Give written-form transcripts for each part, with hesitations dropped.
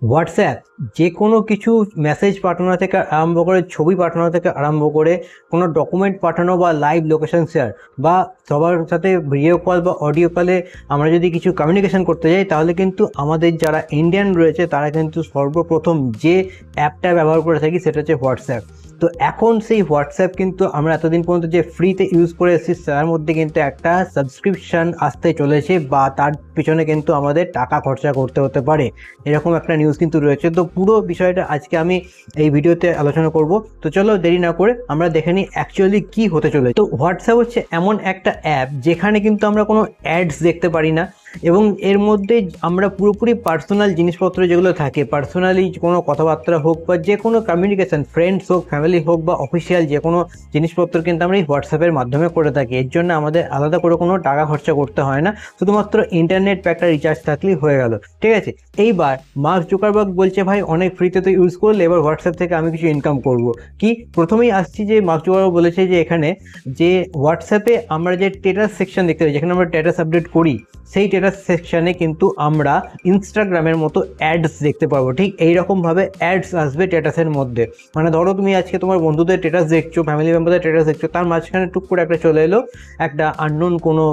WhatsApp যে কোনো কিছু মেসেজ পাঠানো থেকে আরম্ভ করে, ছবি পাঠানো থেকে আরম্ভ করে, কোনো ডকুমেন্ট পাঠানো বা লাইভ লোকেশন শেয়ার বা সবার সাথে ভিডিও কল বা অডিও কলে আমরা যদি কিছু কমিউনিকেশন করতে যাই, তাহলে কিন্তু আমাদের যারা ইন্ডিয়ান রয়েছে তারা কিন্তু সর্বপ্রথম যে অ্যাপটা ব্যবহার করে থাকি সেটা হচ্ছে হোয়াটসঅ্যাপ। তো এখন সেই হোয়াটসঅ্যাপ কিন্তু আমরা এতদিন পর্যন্ত যে ফ্রিতে ইউজ করে এসেছি তার মধ্যে কিন্তু একটা সাবস্ক্রিপশান আসতে চলেছে, বা তার পিছনে কিন্তু আমাদের টাকা খরচা করতে হতে পারে, এরকম একটা নিউজ কিন্তু রয়েছে। তো পুরো বিষয়টা আজকে আমি এই ভিডিওতে আলোচনা করব। তো চলো দেরি না করে আমরা দেখে নিই অ্যাকচুয়ালি কী হতে চলেছে। তো হোয়াটসঅ্যাপ হচ্ছে এমন একটা অ্যাপ যেখানে কিন্তু আমরা কোনো অ্যাডস দেখতে পারি না, এবং এর মধ্যে আমরা পুরোপুরি পার্সোনাল জিনিসপত্র যেগুলো থাকে, পার্সোনালি কোনো কথাবার্তা হোক বা যে কোনো কমিউনিকেশান, ফ্রেন্ডস হোক, ফ্যামিলি হোক বা অফিসিয়াল যে কোনো জিনিসপত্র কিন্তু আমরা এই হোয়াটসঅ্যাপের মাধ্যমে করে থাকি। এর জন্য আমাদের আলাদা করে কোনো টাকা খরচা করতে হয় না, শুধুমাত্র ইন্টারনেট প্যাকটা রিচার্জ থাকলেই হয়ে গেল, ঠিক আছে। এইবার মার্ক জুকারবার্গ বলছে ভাই অনেক ফ্রিতে তো ইউজ করলে, এবার হোয়াটসঅ্যাপ থেকে আমি কিছু ইনকাম করব। কি প্রথমেই আসছি যে মার্ক জুকারবার্গ বলেছে যে এখানে যে হোয়াটসঅ্যাপে আমরা যে স্ট্যাটাস সেকশন দেখতে পাই, যেখানে আমরা স্ট্যাটাস আপডেট করি, সেই স্ট্যাটাস সেকশানে কিন্তু আমরা ইনস্টাগ্রামের মতো অ্যাডস দেখতে পাবো। ঠিক এইরকমভাবে অ্যাডস আসবে স্ট্যাটাসের মধ্যে। মানে ধরো তুমি আজকে তোমার বন্ধুদের স্ট্যাটাস দেখছো, ফ্যামিলি মেম্বারদের স্ট্যাটাস দেখছো, তার মাঝখানে টুক করে একটা চলে এলো একটা আননোন কোনো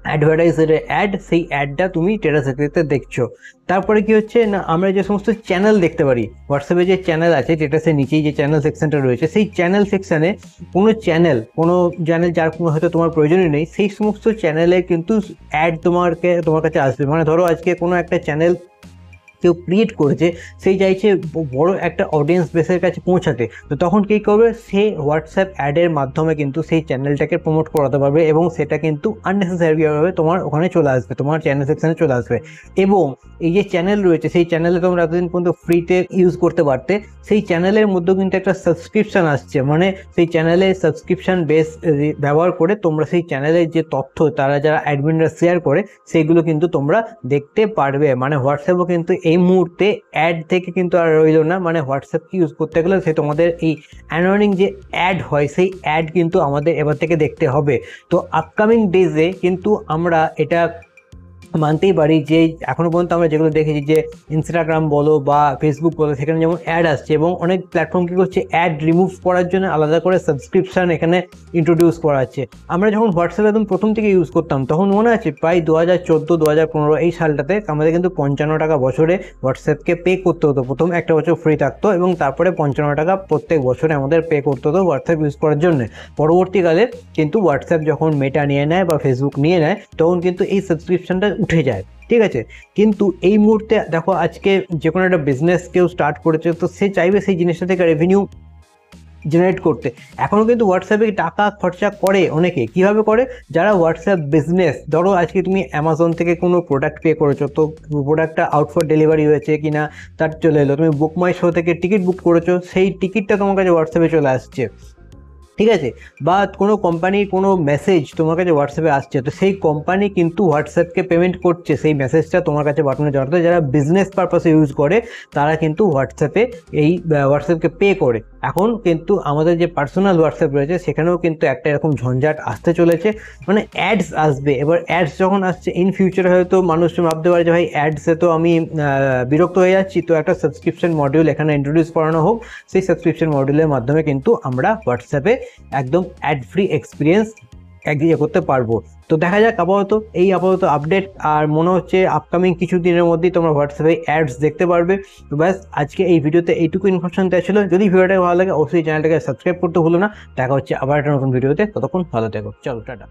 অ্যাডভার্টাইজারের অ্যাড, সেই অ্যাডটা তুমি স্ট্যাটাস দেখতে দেখছো। তারপরে কি হচ্ছে না, আমরা যে সমস্ত চ্যানেল দেখতে পারি হোয়াটসঅ্যাপে, যে চ্যানেল আছে স্ট্যাটাসের নিচেই যে চ্যানেল সেকশনটা রয়েছে, সেই চ্যানেল সেকশানে কোনো চ্যানেল যার কোনো হয়তো তোমার প্রয়োজনই নেই, সেই সমস্ত চ্যানেলের কিন্তু অ্যাড তোমার কাছে আসবে। মানে ধরো আজকে কোনো একটা চ্যানেল কেউ ক্রিয়েট করেছে, সেই চাইছে বড় একটা অডিয়েন্স বেসের কাছে পৌঁছাতে, তো তখন কী করবে, সে হোয়াটসঅ্যাপ অ্যাডের মাধ্যমে কিন্তু সেই চ্যানেলটাকে প্রমোট করাতে পারবে, এবং সেটা কিন্তু আননেসেসারিভাবে তোমার ওখানে চলে আসবে, তোমার চ্যানেল সেকশানে চলে আসবে। এবং এই যে চ্যানেল রয়েছে, সেই চ্যানেলে তোমরা এতদিন পর্যন্ত ফ্রিতে ইউজ করতে পারতে, সেই চ্যানেলের মধ্যেও কিন্তু একটা সাবস্ক্রিপশান আসছে। মানে সেই চ্যানেলে সাবস্ক্রিপশান বেস ব্যবহার করে তোমরা সেই চ্যানেলের যে তথ্য তারা যারা অ্যাডমিনরা শেয়ার করে, সেইগুলো কিন্তু তোমরা দেখতে পারবে। মানে হোয়াটসঅ্যাপও কিন্তু এই মুহূর্তে অ্যাড থেকে কিন্তু আর রইল না। মানে হোয়াটসঅ্যাপকে ইউজ করতে গেলে সে তোমাদের এই অ্যানোয়িং যে অ্যাড হয়, সেই অ্যাড কিন্তু আমাদের এবার থেকে দেখতে হবে। তো আপকামিং ডেজে কিন্তু আমরা এটা মানতেই পারি যে এখনও পর্যন্ত আমরা যেগুলো দেখেছি যে ইনস্টাগ্রাম বলো বা ফেসবুক বলো, সেখানে যেমন অ্যাড আসছে, এবং অনেক প্ল্যাটফর্ম কী করছে, অ্যাড রিমুভ করার জন্য আলাদা করে সাবস্ক্রিপশান এখানে ইন্ট্রোডিউস করা আছে। আমরা যখন হোয়াটসঅ্যাপ একদম প্রথম থেকে ইউজ করতাম, তখন মনে আছে প্রায় 2014-2015 এই সালটাতে আমাদের কিন্তু 55 টাকা বছরে হোয়াটসঅ্যাপকে পে করতে হতো। প্রথম একটা বছর ফ্রি থাকতো, এবং তারপরে 55 টাকা প্রত্যেক বছরে আমাদের পে করতে হতো হোয়াটসঅ্যাপ ইউজ করার জন্য। পরবর্তীকালে কিন্তু হোয়াটসঅ্যাপ যখন মেটা নিয়ে নেয় বা ফেসবুক নিয়ে নেয়, তখন কিন্তু এই সাবস্ক্রিপশানটা উঠে যায়, ঠিক আছে। কিন্তু এই মুহূর্তে দেখো, আজকে যে কোনো একটা বিজনেস কেউ স্টার্ট করেছে, তো সে চাইবে সেই জিনিসটা থেকে রেভিনিউ জেনারেট করতে। এখনও কিন্তু হোয়াটসঅ্যাপে টাকা খরচা করে অনেকে। কীভাবে করে, যারা হোয়াটসঅ্যাপ বিজনেস, ধরো আজকে তুমি অ্যামাজন থেকে কোনো প্রোডাক্ট পে করেছো, তো প্রোডাক্টটা আউট ফর ডেলিভারি হয়েছে কি না তার চলে এলো। তুমি বুক মাই শো থেকে টিকিট বুক করেছো, সেই টিকিটটা তোমার কাছে হোয়াটসঅ্যাপে চলে আসছে, ঠিক আছে। বা কোনো কোম্পানির কোনো মেসেজ তোমার কাছে হোয়াটসঅ্যাপে আসছে, তো সেই কোম্পানি কিন্তু হোয়াটসঅ্যাপকে পেমেন্ট করছে সেই মেসেজটা তোমার কাছে পাঠানো জন্য। যারা বিজনেস পারপাসে ইউজ করে তারা কিন্তু হোয়াটসঅ্যাপকে পে করে। এখন কিন্তু আমাদের যে পার্সোনাল হোয়াটসঅ্যাপ রয়েছে, সেখানেও কিন্তু একটা এরকম ঝঞ্ঝাট আসতে চলেছে। মানে অ্যাডস আসবে। এবার অ্যাডস যখন আসছে, ইন ফিউচারে হয়তো মানুষ ভাবতে পারে যে ভাই অ্যাডসে তো আমি বিরক্ত হয়ে যাচ্ছি, তো একটা সাবস্ক্রিপশন মডিউল এখানে ইন্ট্রোডিউস করানো হোক। সেই সাবস্ক্রিপশন মডিউলের মাধ্যমে কিন্তু আমরা হোয়াটসঅ্যাপে একদম অ্যাড ফ্রি এক্সপিরিয়েন্স এগিয়ে করতে পারবো। তো দেখা যাক, আপাতত আপডেট, আর মনে হচ্ছে আপকামিং কিছু দিনের মধ্যেই তোমরা হোয়াটসঅ্যাপে অ্যাডস দেখতে পারবে। তো ব্যাস, আজকে এই ভিডিওতে এইটুকু ইনফরমেশন দেওয়া ছিল। যদি ভিডিওটা ভালো লাগে অবশ্যই চ্যানেলটাকে সাবস্ক্রাইব করতে ভুলো না। দেখা হচ্ছে আবার একটা নতুন ভিডিওতে, ততক্ষণ ভালো থেকো, চলো টাটা।